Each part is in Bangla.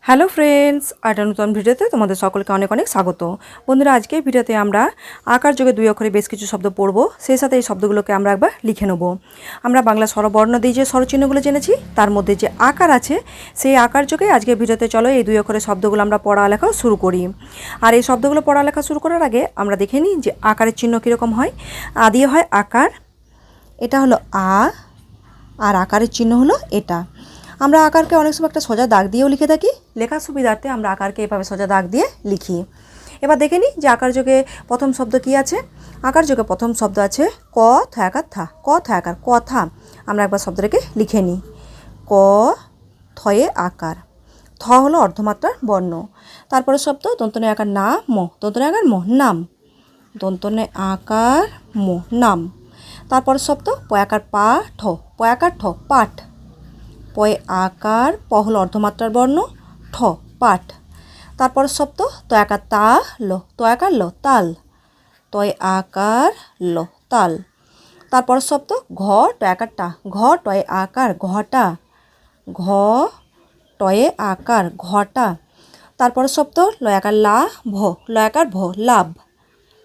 হ্যালো ফ্রেন্ডস, একটা নতুন ভিডিওতে তোমাদের সকলকে অনেক অনেক স্বাগত। বন্ধুরা, আজকের ভিডিওতে আমরা আকার যোগে দুই অক্ষরে বেশ কিছু শব্দ পড়ব, সেই সাথে এই শব্দগুলোকে আমরা একবার লিখে নেব। আমরা বাংলা স্বরবর্ণ দিয়ে যে স্বরচিহ্নগুলো জেনেছি তার মধ্যে যে আকার আছে সেই আকার যোগে আজকের ভিডিওতে চলো এই দুই অক্ষরের শব্দগুলো আমরা পড়ালেখা শুরু করি। আর এই শব্দগুলো পড়ালেখা শুরু করার আগে আমরা দেখে নিই যে আকারের চিহ্ন কীরকম হয়। দিয়ে হয় আকার, এটা হলো আর আকারের চিহ্ন হলো এটা। আমরা আকারকে অনেক সময় একটা সোজা দাগ দিয়েও লিখে থাকি, লেখার সুবিধার্থে আমরা আকারকে এভাবে সোজা দাগ দিয়ে লিখি। এবার দেখে নিই যে আকার যোগে প্রথম শব্দ কি আছে। আকার যোগে প্রথম শব্দ আছে ক থয়াকার থা, ক থয়াকার কথা। আমরা একবার শব্দটাকে লিখে নিই। ক থয়ে আকার, থ হলো অর্ধমাত্রার বর্ণ। তারপরে শব্দ দন্তনে আকার না ম, দন্তনে আকার ম নাম, দন্তনে আকার ম নাম। তারপরে শব্দ পয়াকার পা ঠ, পয়াকার ঠ পাঠ। পয়ে আকার প হলো অর্ধমাত্রার বর্ণ, ঠ পাঠ। তারপর শব্দ তয়াকার তা ল, তয়াকার ল তাল, তয় আকার ল তাল। তারপর শব্দ ঘ টয়াকার টা, ঘ টয়ে আকার ঘটা, ঘ টয়ে আকার ঘটা। তারপর শব্দ লয়াকার লা ভ, লয়াকার ভ লাভ,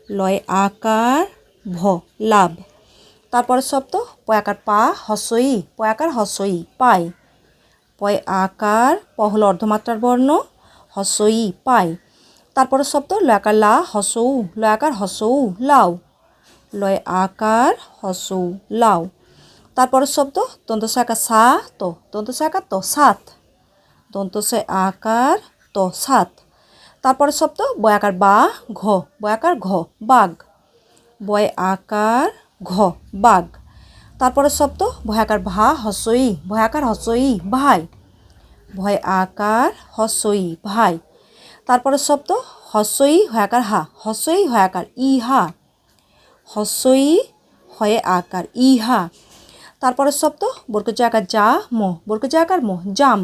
লয় আকার ভ লাভ। তারপর শব্দ পয়াকার পা হসই, পয়াকার হসই পাই, পয় আকার প হলো অর্ধমাত্রার বর্ণ, হসই পাই। তারপরে শব্দ লয়াকার লা হসৌ, লয়াকার হসৌ লাউ, লয় আকার হসৌ লাউ। তারপরে শব্দ দন্তসে আকার সা তো, দন্তসে আকার তো সাত, দন্তসে আকার তো সাত। তারপরে শব্দ বয়াকার বা ঘ, বয়াকার ঘ বাঘ, বয় আকার ঘ বাঘ। তারপরে শব্দ ভয়াকার ভা হসই, ভয়াকার হসই ভাই, ভয় আকার হসই ভাই। তারপরে শব্দ হসই হয়াকার হা, হসই হয়াকার ইহা, হসই হয়ে আকার ইহা। তারপরে শব্দ বর্গজ আকার যা ম, বর্গজ আকার ম জাম,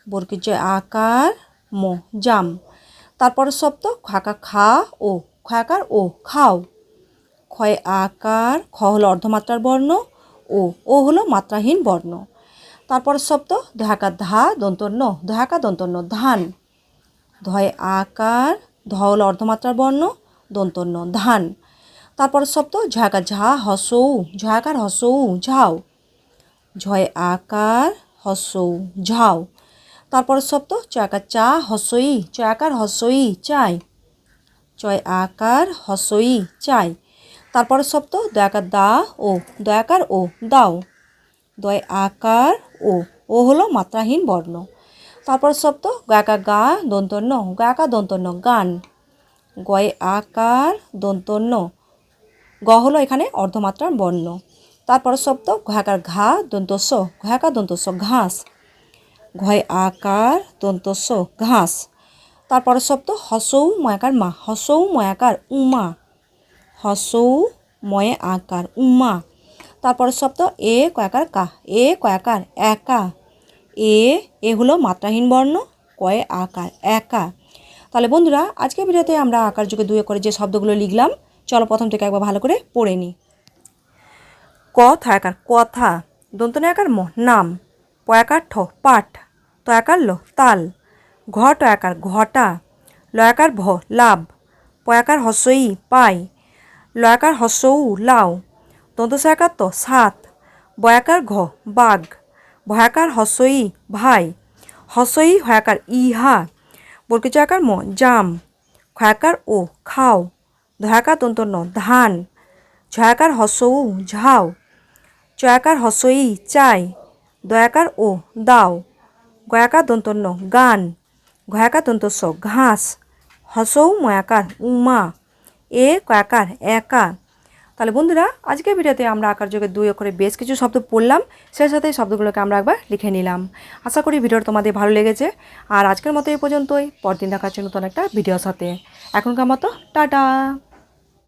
বর্গজ আকার ম জাম। তারপরে শব্দ খাকা খা ও, খাকার ও খাও, ক্ষয় আকার খ হলো অর্ধমাত্রার বর্ণ, ও হলো মাত্রাহীন বর্ণ। তারপর শব্দ দহাকার ধা দন্তন্য, দহাকার দন্তন্য ধান, ধয় আকার ধ হলো অর্ধমাত্রার বর্ণ, দন্তন্য ধান। তারপর শব্দ ঝয়াকার ঝা হসৌ, ঝয়াকার হসৌ ঝাও, ঝয় আকার হসৌ ঝাও। তারপর শব্দ চয়াকার চা হসই, চয়াকার হসই চাই, চয় আকার হসই চাই। তারপরে শব্দ দয়াকার দা ও, দয়াকার ও দাও, দয় আকার ও হলো মাত্রাহীন বর্ণ। তারপর শব্দ গয়াকার গা দন্তন্য, গয়াকার দন্তন্য গান, গয় আকার দন্তন্য, গ হলো এখানে অর্ধমাত্রার বর্ণ। তারপর শব্দ ঘয়াকার ঘা দন্তস্ব, ঘয়াকার দন্তস্ব ঘাস, ঘয় আকার দন্তস্ব ঘাস। তারপর শব্দ হসৌ ময়াকার মা, হসৌ ময়াকার উমা, হসৌ ময়ে আকার উমা। তারপরে শব্দ এ কয়াকার কা, এ কয়াকার একা, এ হলো মাত্রাহীন বর্ণ, কয়ে আকার একা। তাহলে বন্ধুরা, আজকের ভিডিওতে আমরা আকার যুগে দুই করে যে শব্দগুলো লিখলাম, চলো প্রথম থেকে একবার ভালো করে পড়ে নিই। ক থয়াকার কথা, দন্তনে আকার ম নাম, পয়াকার ঠ পাঠ, তয়াকার ল তাল, ঘ টয়াকার ঘটা, লয়াকার ভ লাভ, পয়াকার হসই পাই, লয়াকার হসৌ লাউ, দন্তসাকার তো সাত, বয়াকার ঘ বাঘ, ভয়াকার হসই ভাই, হসই হয়াকার ইহা, বর্গিচাকার ম জাম, খয়াকার ও খাও, ধয়াকার দন্তন্য ধান, ঝয়াকার হসৌ ঝাও, চয়াকার হসই চাই, দয়াকার ও দাও, গয়াকার দন্তন্য গান, ঘয়াকার দন্তস্ব ঘাস, হসৌ ময়াকার উমা, এ কয়াকার একা। তাহলে বন্ধুরা, আজকের ভিডিওতে আমরা আকার যোগে দুই অক্ষরে বেশ কিছু শব্দ পড়লাম, সেই সাথে শব্দগুলোকে আমরা একবার লিখে নিলাম। আশা করি ভিডিওটা তোমাদের ভালো লেগেছে। আর আজকের মতো এই পর্যন্তই, পরদিন দেখার জন্য নতুন একটা ভিডিওর সাথে। এখনকার মতো টাটা।